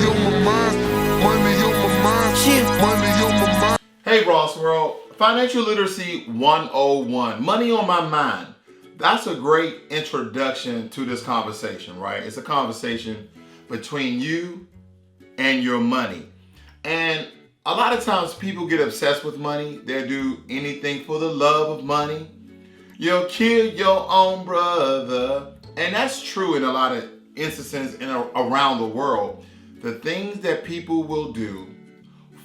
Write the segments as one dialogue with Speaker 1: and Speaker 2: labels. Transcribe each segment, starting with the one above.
Speaker 1: on my mind. Money on my mind. Money on my mind.
Speaker 2: Hey Ross World, Financial Literacy 101, money on my mind. That's a great introduction to this conversation, right? It's a conversation between you and your money. And a lot of times people get obsessed with money. They'll do anything for the love of money. You'll kill your own brother. And that's true in a lot of instances around the world. The things that people will do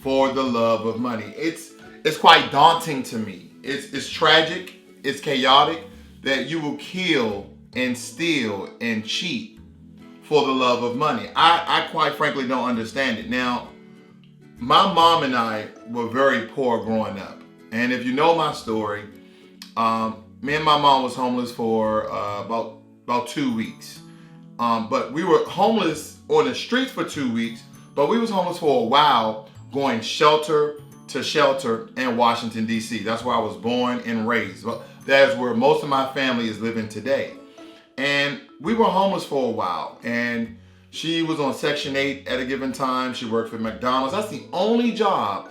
Speaker 2: for the love of money. It's quite daunting to me. It's tragic, it's chaotic that you will kill and steal and cheat for the love of money. I quite frankly don't understand it. Now, my mom and I were very poor growing up. And if you know my story, me and my mom was homeless for about 2 weeks. But we were homeless on the streets for 2 weeks, but we was homeless for a while, going shelter to shelter in Washington, D.C. That's where I was born and raised. That's where most of my family is living today. And we were homeless for a while. And she was on Section 8 at a given time. She worked for McDonald's. That's the only job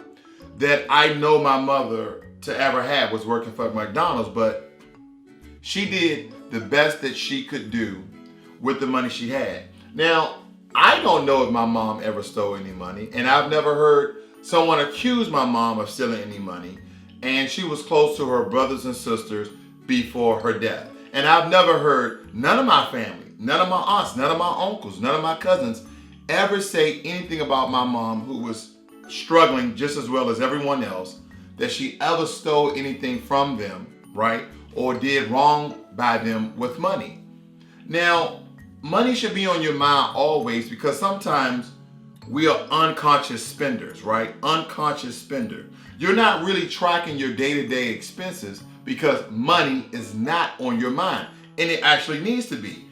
Speaker 2: that I know my mother to ever have, was working for McDonald's. But she did the best that she could do with the money she had. Now, I don't know if my mom ever stole any money, and I've never heard someone accuse my mom of stealing any money. And she was close to her brothers and sisters before her death. And I've never heard none of my family, none of my aunts, none of my uncles, none of my cousins ever say anything about my mom, who was struggling just as well as everyone else, that she ever stole anything from them, right? Or did wrong by them with money. Now, money should be on your mind always, because sometimes we are unconscious spenders, right? Unconscious spender. You're not really tracking your day-to-day expenses because money is not on your mind, and it actually needs to be.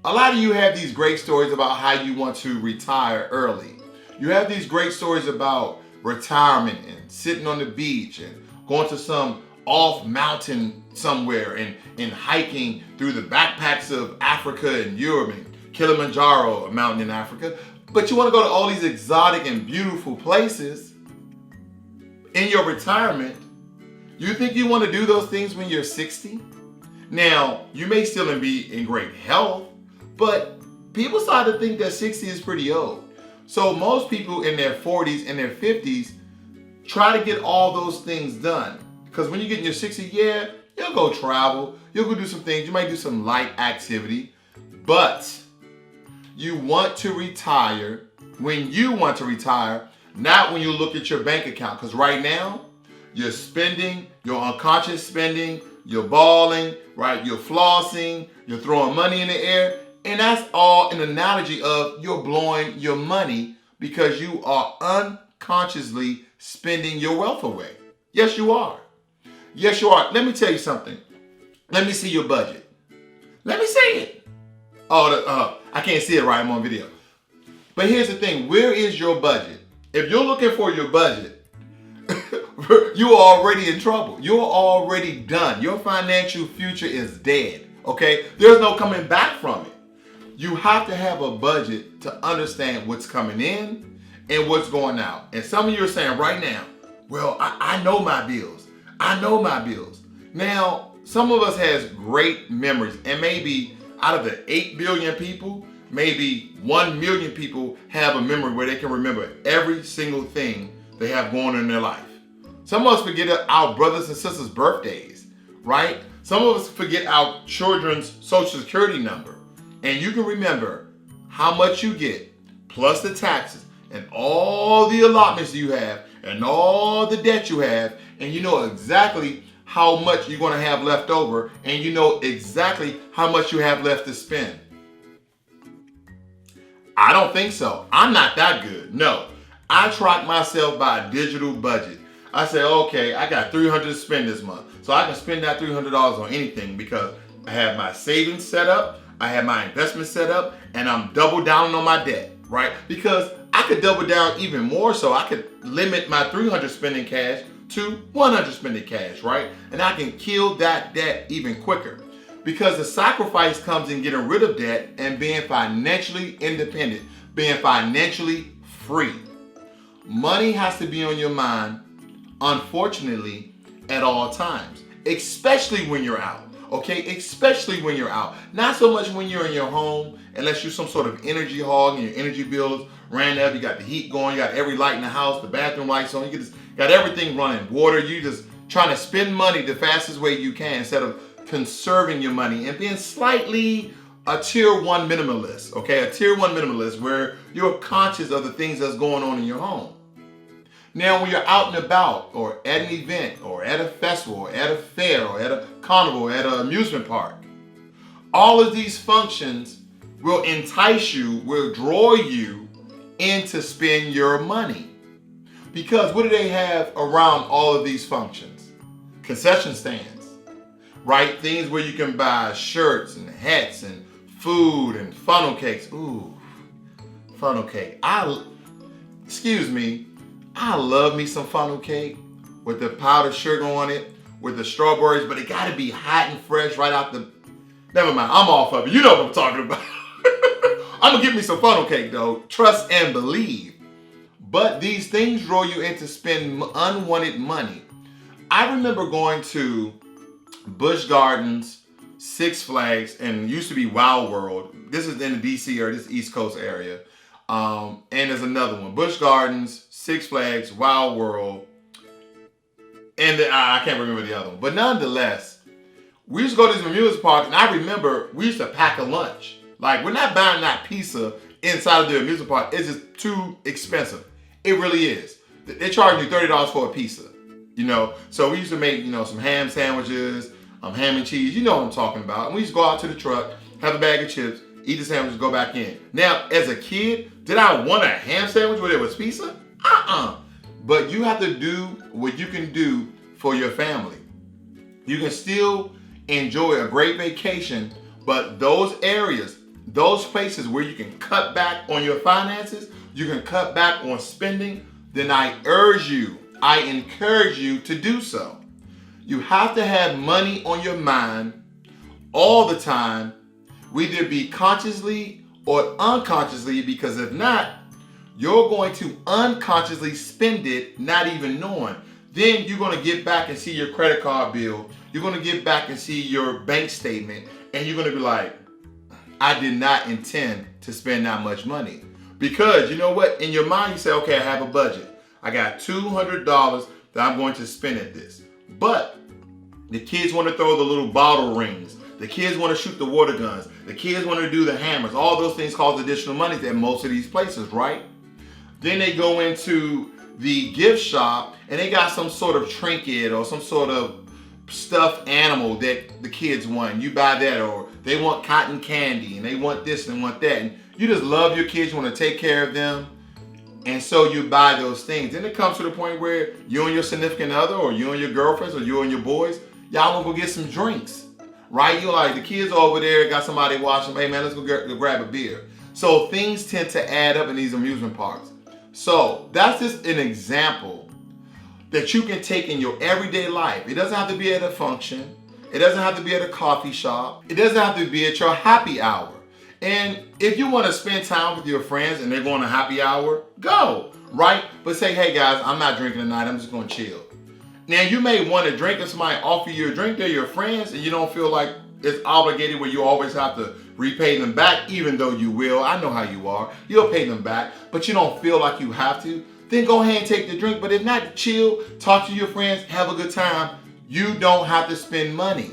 Speaker 2: A lot of you have these great stories about how you want to retire early. You have these great stories about retirement and sitting on the beach and going to some off mountain somewhere and hiking through the backpacks of Africa and Europe and Kilimanjaro, a mountain in Africa. But you want to go to all these exotic and beautiful places in your retirement. You think you want to do those things when you're 60? Now, you may still be in great health, but people start to think that 60 is pretty old. So most people in their 40s and their 50s try to get all those things done. Because when you get in your 60s, yeah, you'll go travel, you'll go do some things, you might do some light activity, but you want to retire when you want to retire, not when you look at your bank account. Because right now, you're spending, you're unconscious spending, you're balling, right? You're flossing, you're throwing money in the air. And that's all an analogy of you're blowing your money because you are unconsciously spending your wealth away. Yes, you are. Yes, you are. Let me tell you something. Let me see your budget. Let me see it. Oh, I can't see it right. I'm on video. But here's the thing. Where is your budget? If you're looking for your budget, you are already in trouble. You're already done. Your financial future is dead. Okay? There's no coming back from it. You have to have a budget to understand what's coming in and what's going out. And some of you are saying right now, well, I know my bills. I know my bills. Now, some of us has great memories, and maybe out of the 8 billion people, maybe 1 million people have a memory where they can remember every single thing they have going on in their life. Some of us forget our brothers and sisters' birthdays, right? Some of us forget our children's social security number. And you can remember how much you get, plus the taxes, and all the allotments you have, and all the debt you have, and you know exactly how much you're going to have left over, and you know exactly how much you have left to spend. I don't think so. I'm not that good. No. I track myself by a digital budget. I say, okay, I got $300 to spend this month. So I can spend that $300 on anything because I have my savings set up, I have my investment set up, and I'm double down on my debt, right? Because I could double down even more, so I could limit my $300 spending cash to $100 spending cash, right? And I can kill that debt even quicker. Because the sacrifice comes in getting rid of debt and being financially independent, being financially free. Money has to be on your mind, unfortunately, at all times, especially when you're out. Okay, especially when you're out. Not so much when you're in your home, unless you're some sort of energy hog and your energy bills ran up. You got the heat going, you got every light in the house, the bathroom lights on, you just got everything running. Water, you just trying to spend money the fastest way you can instead of conserving your money and being slightly a tier one minimalist. Okay, a tier one minimalist where you're conscious of the things that's going on in your home. Now, when you're out and about, or at an event, or at a festival, or at a fair, or at a carnival, or at an amusement park, all of these functions will entice you, will draw you in to spend your money. Because what do they have around all of these functions? Concession stands, right? Things where you can buy shirts and hats and food and funnel cakes. Ooh, funnel cake. I love me some funnel cake with the powdered sugar on it, with the strawberries, but it gotta be hot and fresh right out the... Never mind, I'm off of it. You know what I'm talking about. I'm gonna get me some funnel cake though. Trust and believe. But these things draw you in to spend unwanted money. I remember going to Busch Gardens, Six Flags, and used to be Wild World. This is in the DC area, this East Coast area. And there's another one, Busch Gardens, Six Flags, Wild World, and I can't remember the other one. But nonetheless, we used to go to these amusement parks, and I remember we used to pack a lunch. Like, we're not buying that pizza inside of the amusement park. It's just too expensive. It really is. They charge you $30 for a pizza, you know. So we used to make, you know, some ham sandwiches, ham and cheese. You know what I'm talking about. And we used to go out to the truck, have a bag of chips, eat the sandwiches, go back in. Now, as a kid, did I want a ham sandwich where there was pizza? But you have to do what you can do for your family. You can still enjoy a great vacation, but those areas, those places where you can cut back on your finances, you can cut back on spending, then I encourage you to do so. You have to have money on your mind all the time, whether it be consciously or unconsciously, because if not, you're going to unconsciously spend it not even knowing. Then you're going to get back and see your credit card bill. You're going to get back and see your bank statement, and you're going to be like, I did not intend to spend that much money. Because you know what? In your mind, you say, okay, I have a budget. I got $200 that I'm going to spend at this. But the kids want to throw the little bottle rings. The kids want to shoot the water guns. The kids want to do the hammers. All those things cost additional money at most of these places, right? Then they go into the gift shop and they got some sort of trinket or some sort of stuffed animal that the kids want. You buy that, or they want cotton candy and they want this and want that. And you just love your kids, you want to take care of them. And so you buy those things. Then it comes to the point where you and your significant other, or you and your girlfriends, or you and your boys, y'all want to go get some drinks, right? You're like, the kids are over there, got somebody watching, hey man, let's go grab a beer. So things tend to add up in these amusement parks. So that's just an example that you can take in your everyday life. It doesn't have to be at a function. It doesn't have to be at a coffee shop. It doesn't have to be at your happy hour. And if you want to spend time with your friends and they're going to happy hour, go, right? But say, hey guys, I'm not drinking tonight. I'm just going to chill. Now you may want to drink and somebody offer you a drink. They're your friends and you don't feel like it's obligated where you always have to repay them back, even though you will. I know how you are. You'll pay them back, but you don't feel like you have to. Then go ahead and take the drink. But if not, chill, talk to your friends, have a good time. You don't have to spend money.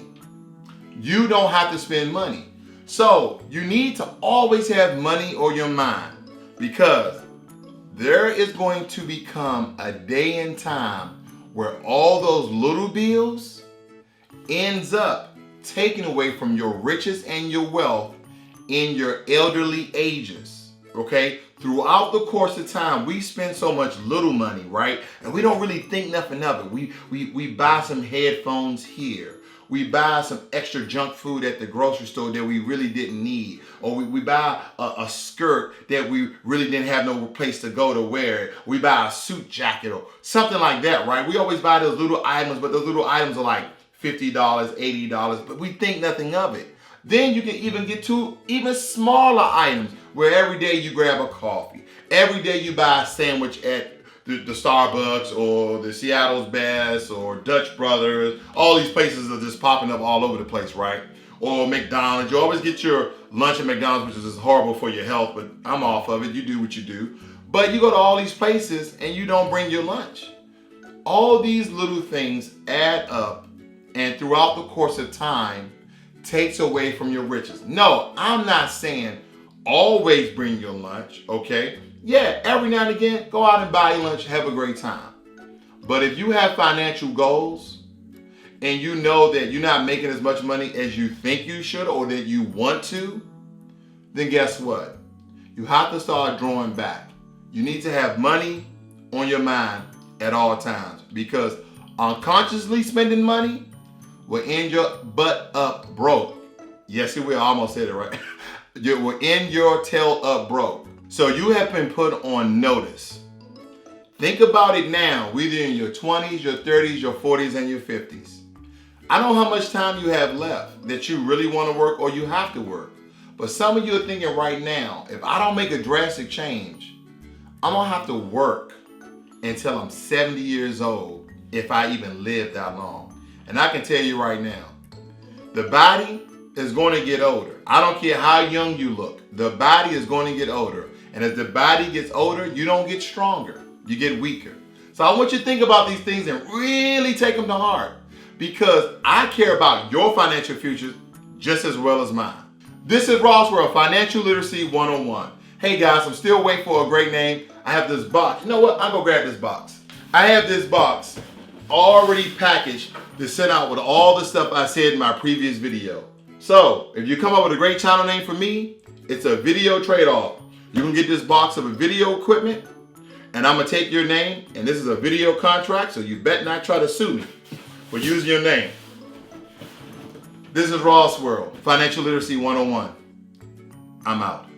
Speaker 2: You don't have to spend money. So you need to always have money on your mind, because there is going to become a day and time where all those little bills ends up taken away from your riches and your wealth in your elderly ages, okay? Throughout the course of time, we spend so much little money, right? And we don't really think nothing of it. We buy some headphones here. We buy some extra junk food at the grocery store that we really didn't need. Or we buy a skirt that we really didn't have no place to go to wear it. We buy a suit jacket or something like that, right? We always buy those little items, but those little items are like $50, $80, but we think nothing of it. Then you can even get to even smaller items where every day you grab a coffee. Every day you buy a sandwich at the Starbucks or the Seattle's Best or Dutch Brothers. All these places are just popping up all over the place, right? Or McDonald's. You always get your lunch at McDonald's, which is horrible for your health, but I'm off of it. You do what you do. But you go to all these places and you don't bring your lunch. All these little things add up, and throughout the course of time takes away from your riches. No, I'm not saying always bring your lunch, okay? Yeah, every now and again, go out and buy your lunch, have a great time. But if you have financial goals and you know that you're not making as much money as you think you should or that you want to, then guess what? You have to start drawing back. You need to have money on your mind at all times, because unconsciously spending money will end your butt up broke. Yes, it will. I almost said it right. It will end your tail up broke. So you have been put on notice. Think about it now, whether in your 20s, your 30s, your 40s, and your 50s. I don't know how much time you have left that you really want to work or you have to work. But some of you are thinking right now, if I don't make a drastic change, I'm going to have to work until I'm 70 years old, if I even live that long. And I can tell you right now, the body is going to get older. I don't care how young you look. The body is going to get older. And as the body gets older, you don't get stronger. You get weaker. So I want you to think about these things and really take them to heart, because I care about your financial future just as well as mine. This is Ross World, Financial Literacy 101. Hey guys, I'm still waiting for a great name. I have this box. You know what? I'm going to grab this box. I have this box already packaged to send out with all the stuff I said in my previous video. So if you come up with a great channel name for me, it's a video trade-off. You can get this box of video equipment, and I'm going to take your name, and this is a video contract, so you bet not try to sue me for using your name. This is Ross World, Financial Literacy 101. I'm out.